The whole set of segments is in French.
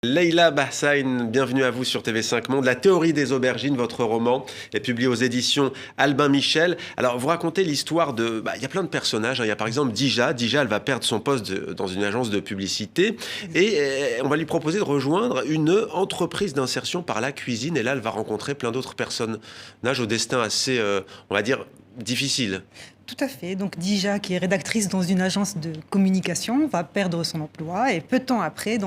Leïla Bahsaïn, bienvenue à vous sur TV5 Monde. La théorie des aubergines, votre roman, est publié aux éditions Albin Michel. Alors, vous racontez l'histoire de... il y a plein de personnages. Il y a par exemple Dija. Dija, elle va perdre son poste dans une agence de publicité. Et on va lui proposer de rejoindre une entreprise d'insertion par la cuisine. Et là, elle va rencontrer plein d'autres personnages au destin assez, on va dire, difficile. Tout à fait. Donc Dija, qui est rédactrice dans une agence de communication, va perdre son emploi et peu de temps après,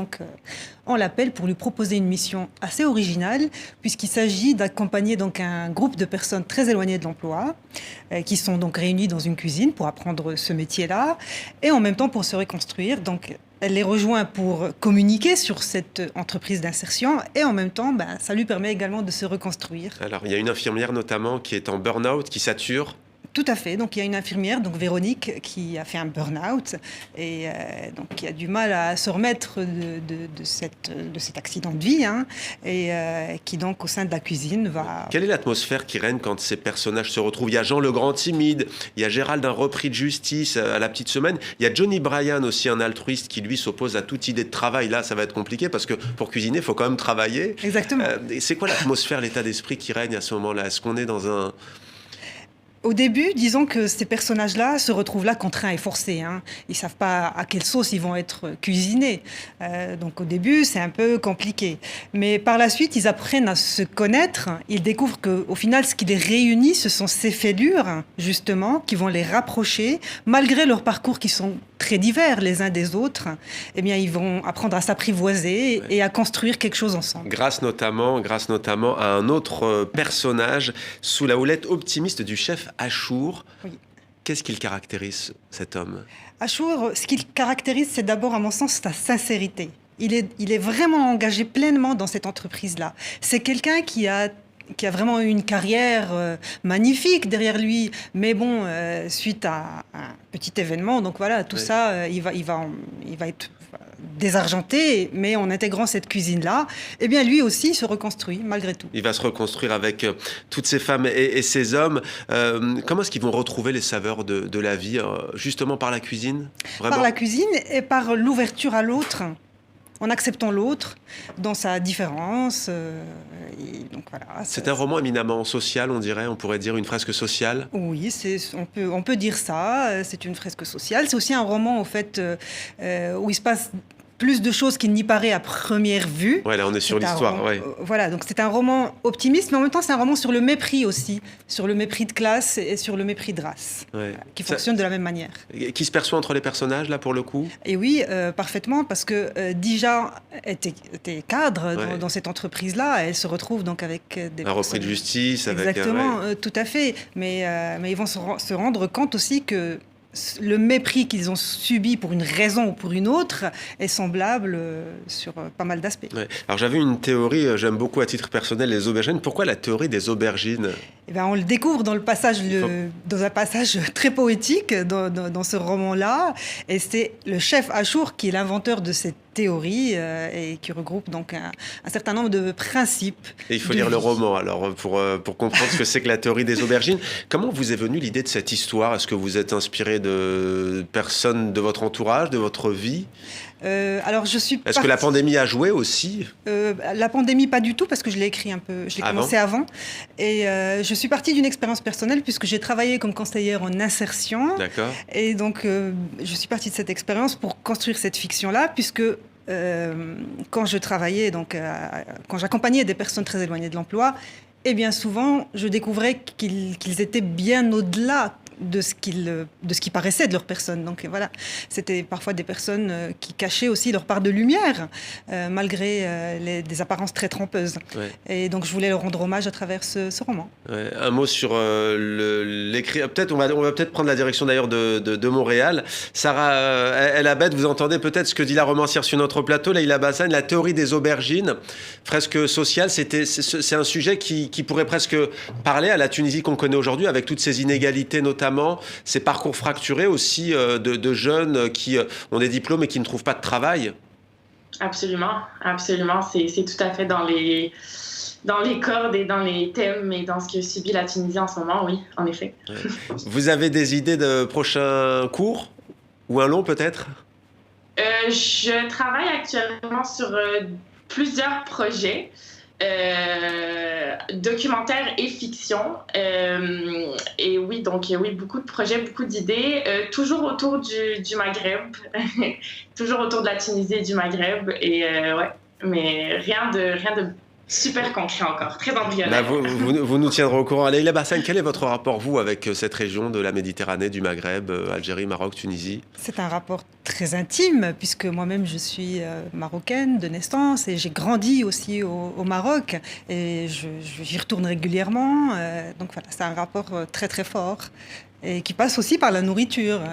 on l'appelle pour lui proposer une mission assez originale, puisqu'il s'agit d'accompagner donc un groupe de personnes très éloignées de l'emploi, qui sont donc réunies dans une cuisine pour apprendre ce métier-là, et en même temps pour se reconstruire. Donc elle les rejoint pour communiquer sur cette entreprise d'insertion et en même temps, ça lui permet également de se reconstruire. Alors, il y a une infirmière notamment qui est en burn-out, qui sature. Tout à fait. Donc il y a une infirmière, donc Véronique, qui a fait un burn-out et donc qui a du mal à se remettre de cet accident de vie, et qui donc au sein de la cuisine va... Quelle est l'atmosphère qui règne quand ces personnages se retrouvent? Il y a Jean le grand timide, il y a Gérald un repris de justice à la petite semaine, il y a Johnny Bryan aussi un altruiste qui lui s'oppose à toute idée de travail. Là ça va être compliqué parce que pour cuisiner il faut quand même travailler. Exactement. C'est quoi l'atmosphère, l'état d'esprit qui règne à ce moment-là? Est-ce qu'on est dans un... Au début, disons que ces personnages-là se retrouvent là contraints et forcés. Ils ne savent pas à quelle sauce ils vont être cuisinés. Donc au début, c'est un peu compliqué. Mais par la suite, ils apprennent à se connaître. Ils découvrent qu'au final, ce qui les réunit, ce sont ces fêlures, justement, qui vont les rapprocher. Malgré leurs parcours qui sont très divers les uns des autres, eh bien, ils vont apprendre à s'apprivoiser et à construire quelque chose ensemble. Grâce notamment à un autre personnage sous la houlette optimiste du chef Achour. Oui. Qu'est-ce qu'il caractérise, cet homme? Achour, ce qu'il caractérise, c'est d'abord, à mon sens, sa sincérité. Il est vraiment engagé pleinement dans cette entreprise-là. C'est quelqu'un qui a vraiment eu une carrière magnifique derrière lui, mais bon, suite à un petit événement, donc voilà, tout ça, il va être désargenté, mais en intégrant cette cuisine-là, eh bien lui aussi se reconstruit malgré tout. Il va se reconstruire avec toutes ces femmes et ces hommes. Comment est-ce qu'ils vont retrouver les saveurs de la vie, justement par la cuisine? Vraiment? Par la cuisine et par l'ouverture à l'autre, en acceptant l'autre dans sa différence. Donc voilà, c'est un roman éminemment social, on dirait, on pourrait dire une fresque sociale. Oui, on peut dire ça, c'est une fresque sociale. C'est aussi un roman, au fait, où il se passe plus de choses qu'il n'y paraît à première vue. Ouais, là on est sur l'histoire. Voilà, donc c'est un roman optimiste, mais en même temps c'est un roman sur le mépris aussi, sur le mépris de classe et sur le mépris de race, qui fonctionne de la même manière. Qui se perçoit entre les personnages, là, pour le coup? Et oui, parfaitement, parce que Dija était cadre dans cette entreprise-là. Elle se retrouve donc avec des... Un repris de justice. Exactement, tout à fait. Mais ils vont se rendre compte aussi que le mépris qu'ils ont subi pour une raison ou pour une autre est semblable sur pas mal d'aspects. Alors j'avais une théorie, j'aime beaucoup à titre personnel les aubergines. Pourquoi la théorie des aubergines? On le découvre dans un passage très poétique dans ce roman-là. Et c'est le chef Achour qui est l'inventeur de cette théorie et qui regroupe donc un certain nombre de principes. Et il faut lire le roman alors pour comprendre ce que c'est que la théorie des aubergines. Comment vous est venue l'idée de cette histoire? Est-ce que vous êtes inspiré de personnes de votre entourage, de votre vie? Est-ce que la pandémie a joué aussi? La pandémie, pas du tout, parce que je l'ai écrit un peu, je l'ai commencé avant. Et je suis partie d'une expérience personnelle, puisque j'ai travaillé comme conseillère en insertion. D'accord. Et donc, je suis partie de cette expérience pour construire cette fiction-là, puisque quand je travaillais, quand j'accompagnais des personnes très éloignées de l'emploi, et bien souvent, je découvrais qu'ils étaient bien au-delà de ce qui paraissait de leur personne. Donc voilà, c'était parfois des personnes qui cachaient aussi leur part de lumière, malgré des apparences très trompeuses. Et donc je voulais leur rendre hommage à travers ce roman. Un mot sur l'écrit. On va peut-être prendre la direction d'ailleurs de Montréal. Sarah El Abed, vous entendez peut-être ce que dit la romancière sur notre plateau, Leïla Bahsaïn, la théorie des aubergines, fresque sociale, c'est un sujet qui pourrait presque parler à la Tunisie qu'on connaît aujourd'hui, avec toutes ces inégalités notamment, ces parcours fracturés aussi de jeunes qui ont des diplômes et qui ne trouvent pas de travail. Absolument. C'est tout à fait dans les cordes et dans les thèmes et dans ce que subit la Tunisie en ce moment, oui, en effet. Vous avez des idées de prochains cours? Ou un long peut-être? Je travaille actuellement sur plusieurs projets. Documentaire et fiction. Et oui, donc oui, beaucoup de projets, beaucoup d'idées, toujours autour du Maghreb, toujours autour de la Tunisie et du Maghreb. Et ouais, mais rien de super concret encore, très embryonnaire. Vous nous tiendrez au courant. Leïla Bassane, quel est votre rapport, vous, avec cette région de la Méditerranée, du Maghreb, Algérie, Maroc, Tunisie? C'est un rapport très intime, puisque moi-même je suis marocaine de naissance et j'ai grandi aussi au Maroc et j'y retourne régulièrement. Donc voilà, c'est un rapport très très fort et qui passe aussi par la nourriture.